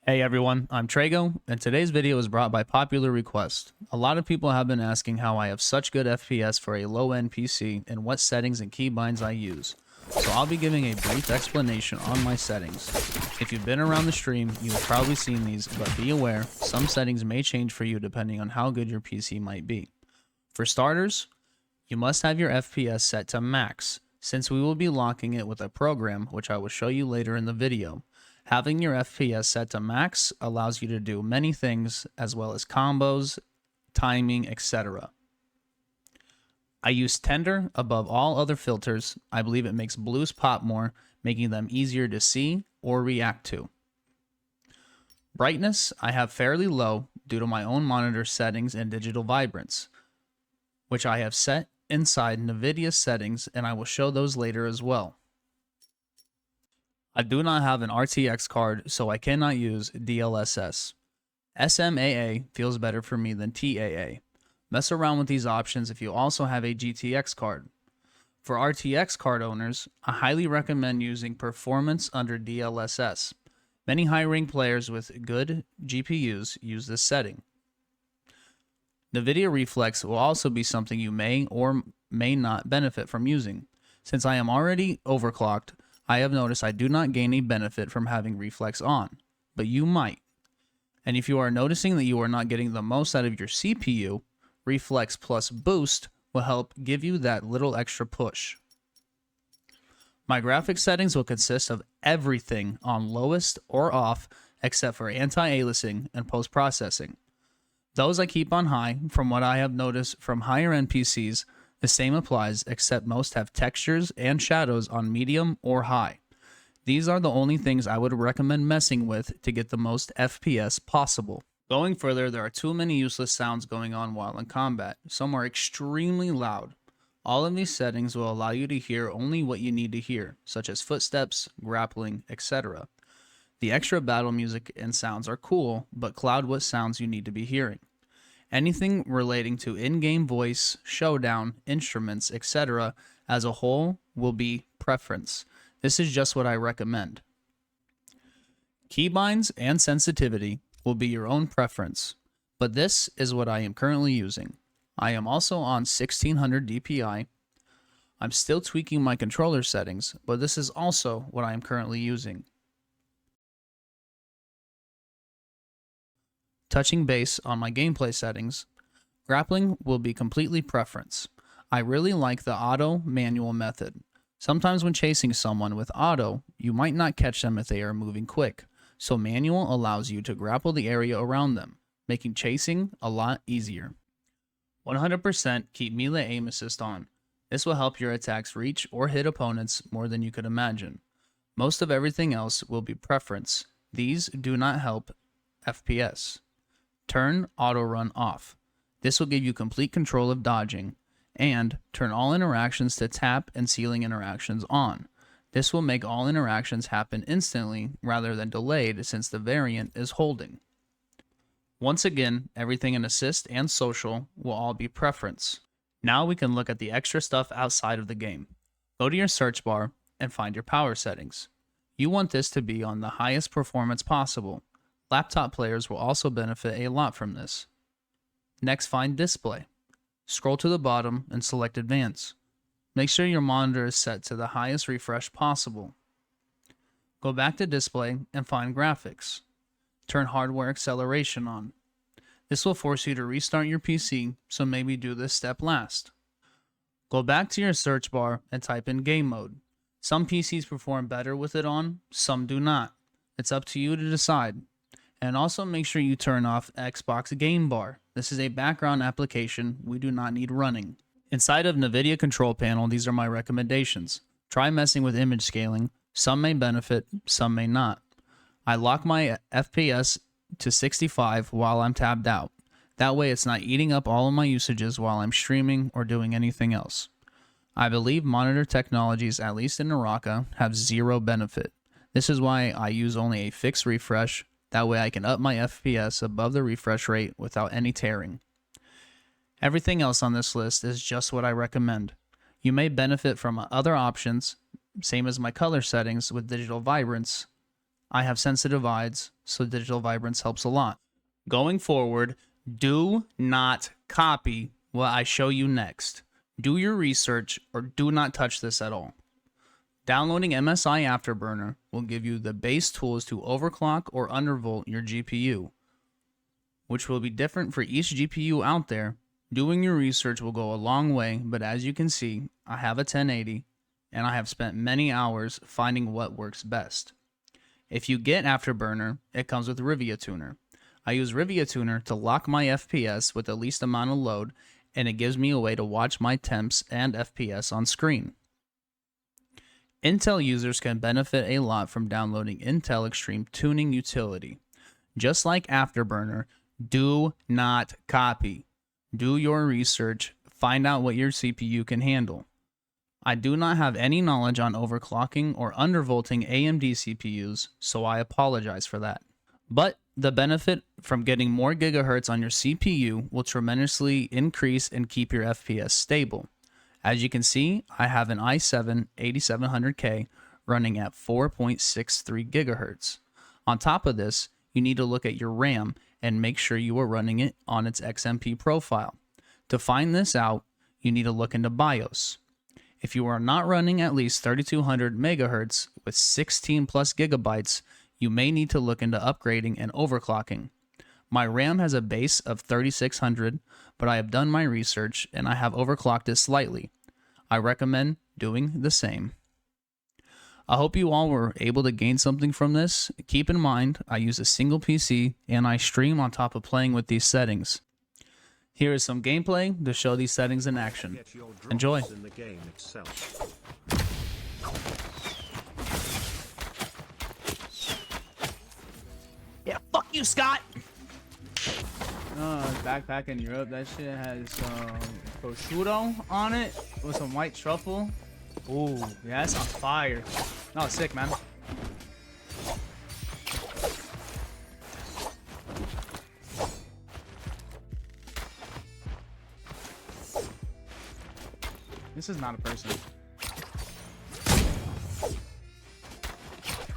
Hey everyone, I'm Trago, and today's video is brought by popular request. A lot of people have been asking how I have such good FPS for a low-end PC and what settings and keybinds I use. So I'll be giving a brief explanation on my settings. If you've been around the stream, you've probably seen these, but be aware, some settings may change for you depending on how good your PC might be. For starters, you must have your FPS set to max, since we will be locking it with a program which I will show you later in the video. Having your FPS set to max allows you to do many things as well as combos, timing, etc. I use tender above all other filters. I believe it makes blues pop more, making them easier to see or react to. Brightness I have fairly low due to my own monitor settings and digital vibrance, which I have set inside NVIDIA settings, and I will show those later as well. I do not have an RTX card, so I cannot use DLSS. SMAA feels better for me than TAA. Mess around with these options if you also have a GTX card. For RTX card owners, I highly recommend using performance under DLSS. Many high-rank players with good GPUs use this setting. NVIDIA Reflex will also be something you may or may not benefit from using. Since I am already overclocked, I have noticed I do not gain a benefit from having Reflex on, but you might. And if you are noticing that you are not getting the most out of your CPU, Reflex plus Boost will help give you that little extra push. My graphics settings will consist of everything on lowest or off except for anti-aliasing and post-processing. Those I keep on high. From what I have noticed from higher end PCs, the same applies, except most have textures and shadows on medium or high. These are the only things I would recommend messing with to get the most FPS possible. Going further, there are too many useless sounds going on while in combat. Some are extremely loud. All of these settings will allow you to hear only what you need to hear, such as footsteps, grappling, etc. The extra battle music and sounds are cool, but cloud what sounds you need to be hearing. Anything relating to in-game voice, showdown, instruments, etc. as a whole will be preference. This is just what I recommend. Keybinds and sensitivity will be your own preference, but this is what I am currently using. I am also on 1600 DPI. I'm still tweaking my controller settings, but this is also what I am currently using. Touching base on my gameplay settings, grappling will be completely preference. I really like the auto manual method. Sometimes when chasing someone with auto, you might not catch them if they are moving quick, so manual allows you to grapple the area around them, making chasing a lot easier. 100% keep melee aim assist on. This will help your attacks reach or hit opponents more than you could imagine. Most of everything else will be preference. These do not help FPS. Turn auto run off. This will give you complete control of dodging, and turn all interactions to tap and ceiling interactions on. This will make all interactions happen instantly rather than delayed, since the variant is holding. Once again, everything in assist and social will all be preference. Now we can look at the extra stuff outside of the game. Go to your search bar and find your power settings. You want this to be on the highest performance possible. Laptop players will also benefit a lot from this. Next, find display. Scroll to the bottom and select advanced. Make sure your monitor is set to the highest refresh possible. Go back to display and find graphics. Turn hardware acceleration on. This will force you to restart your PC, so maybe do this step last. Go back to your search bar and type in game mode. Some PCs perform better with it on, some do not. It's up to you to decide. And also make sure you turn off Xbox Game Bar. This is a background application we do not need running. Inside of NVIDIA Control Panel, these are my recommendations. Try messing with image scaling. Some may benefit, some may not. I lock my FPS to 65 while I'm tabbed out. That way it's not eating up all of my usages while I'm streaming or doing anything else. I believe monitor technologies, at least in NARAKA, have zero benefit. This is why I use only a fixed refresh. That way I can up my FPS above the refresh rate without any tearing. Everything else on this list is just what I recommend. You may benefit from other options, same as my color settings with digital vibrance, I have sensitive eyes, so digital vibrance helps a lot. Going forward, do not copy what I show you next. Do your research or do not touch this at all. Downloading MSI Afterburner will give you the base tools to overclock or undervolt your GPU, which will be different for each GPU out there. Doing your research will go a long way, but as you can see, I have a 1080 and I have spent many hours finding what works best. If you get Afterburner, it comes with Rivia Tuner. I use Rivia Tuner to lock my FPS with the least amount of load, and it gives me a way to watch my temps and FPS on screen. Intel users can benefit a lot from downloading Intel Extreme Tuning Utility. Just like Afterburner, do not copy. Do your research, find out what your CPU can handle. I do not have any knowledge on overclocking or undervolting AMD CPUs, so I apologize for that. But the benefit from getting more gigahertz on your CPU will tremendously increase and keep your FPS stable. As you can see, I have an i7 8700K running at 4.63 gigahertz. On top of this, you need to look at your RAM and make sure you are running it on its XMP profile. To find this out, you need to look into BIOS. If you are not running at least 3200 megahertz with 16 plus gigabytes, you may need to look into upgrading and overclocking. My RAM has a base of 3600, but I have done my research and I have overclocked it slightly. I recommend doing the same. I hope you all were able to gain something from this. Keep in mind, I use a single PC and I stream on top of playing with these settings. Here is some gameplay to show these settings in action. Enjoy. Yeah, fuck you, Scott! Backpack in Europe, that shit has prosciutto on it with some white truffle. Ooh, yeah, that sounds fire. No, sick, man. This is not a person.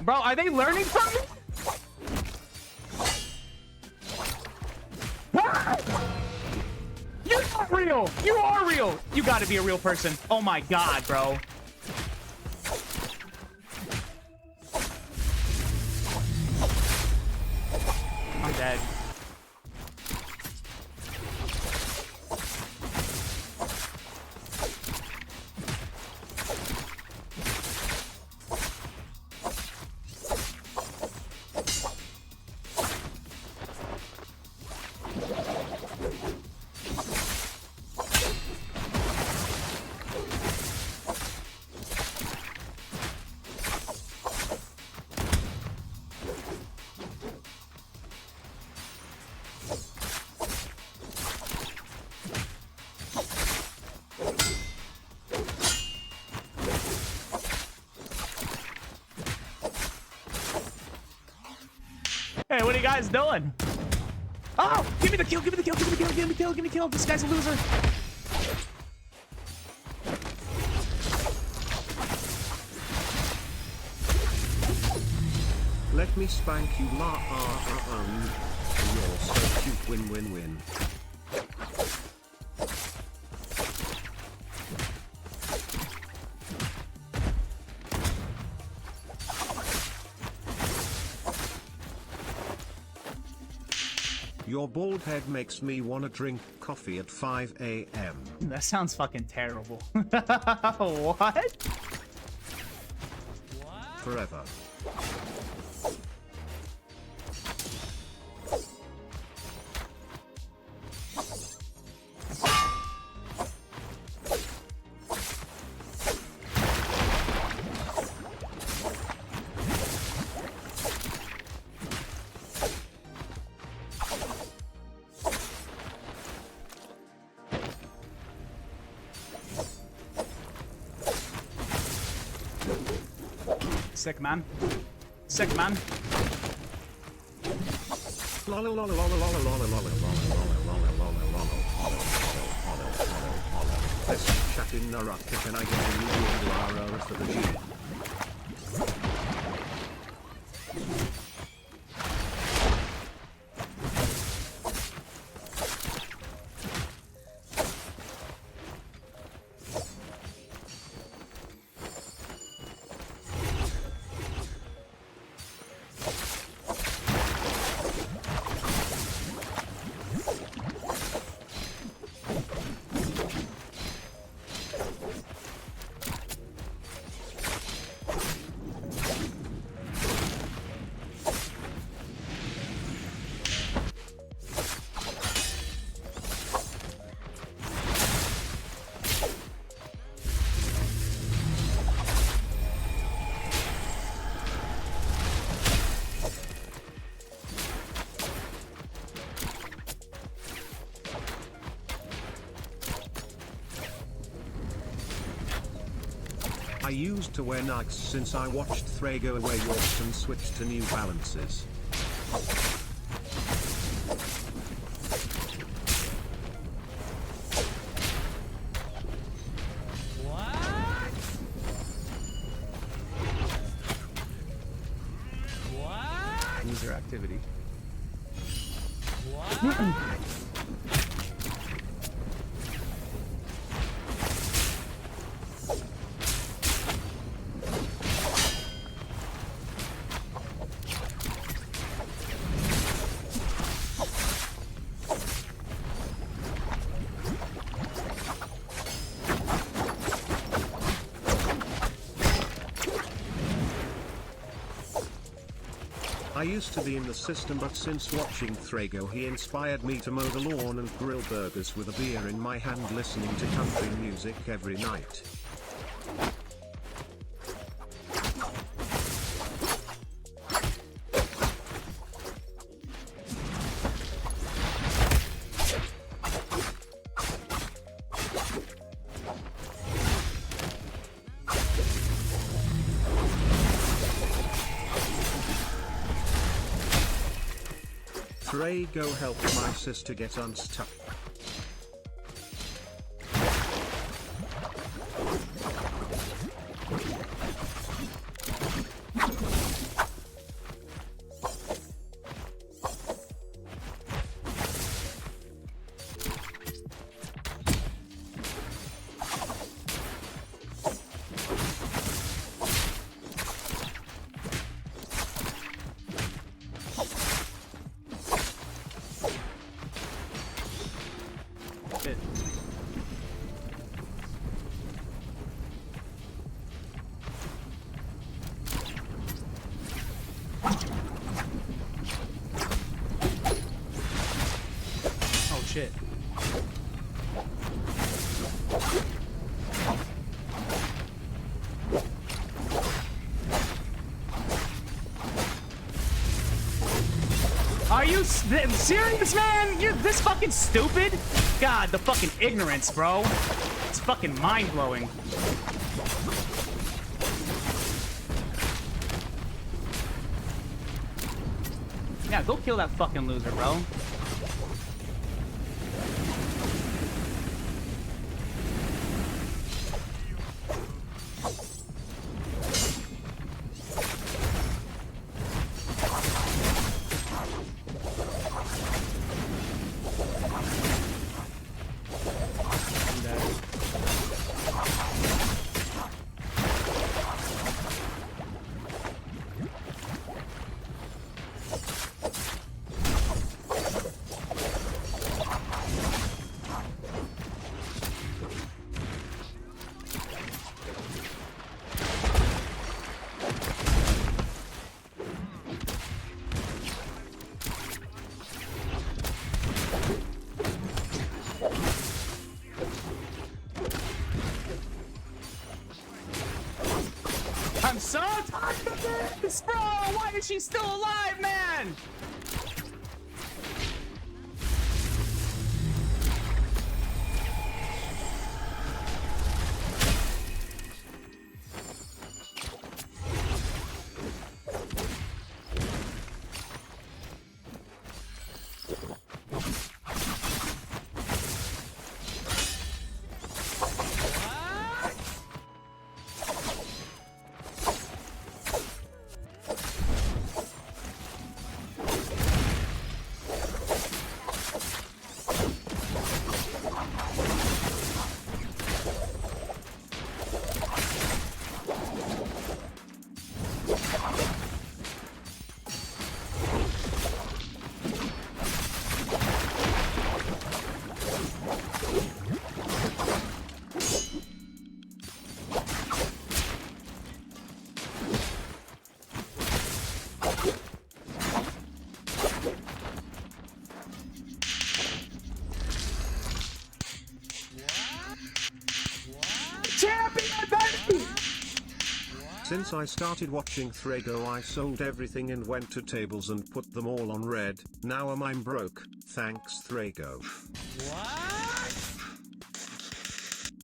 Bro, are they learning from me? You are real! You are real! You gotta be a real person. Oh my god, bro. I'm dead. Hey, what are you guys doing? Oh, give me the kill, give me the kill, give me the kill, give me the kill, give me the kill. This guy's a loser. Let me spank you, You're so cute, win-win-win. Your bald head makes me wanna drink coffee at 5 a.m. That sounds fucking terrible. What? Forever. Sick, man. Sick, man. Let's chat in NARAKA. Can I get a new Lara for the G? I used to wear Nikes since I watched Thrago wear Yorks and switched to New Balances. User activity. I used to be in the system, but since watching Thrago he inspired me to mow the lawn and grill burgers with a beer in my hand, listening to country music every night. Thrago helped my sister get unstuck. Oh shit. Are you serious, man? You're this fucking stupid? God, the fucking ignorance, bro. It's fucking mind-blowing. Yeah, go kill that fucking loser, bro. I'm so tired of this, bro! Why is she still alive, man? Since I started watching Thrago I sold everything and went to tables and put them all on red. Now I'm broke. Thanks Thrago. What?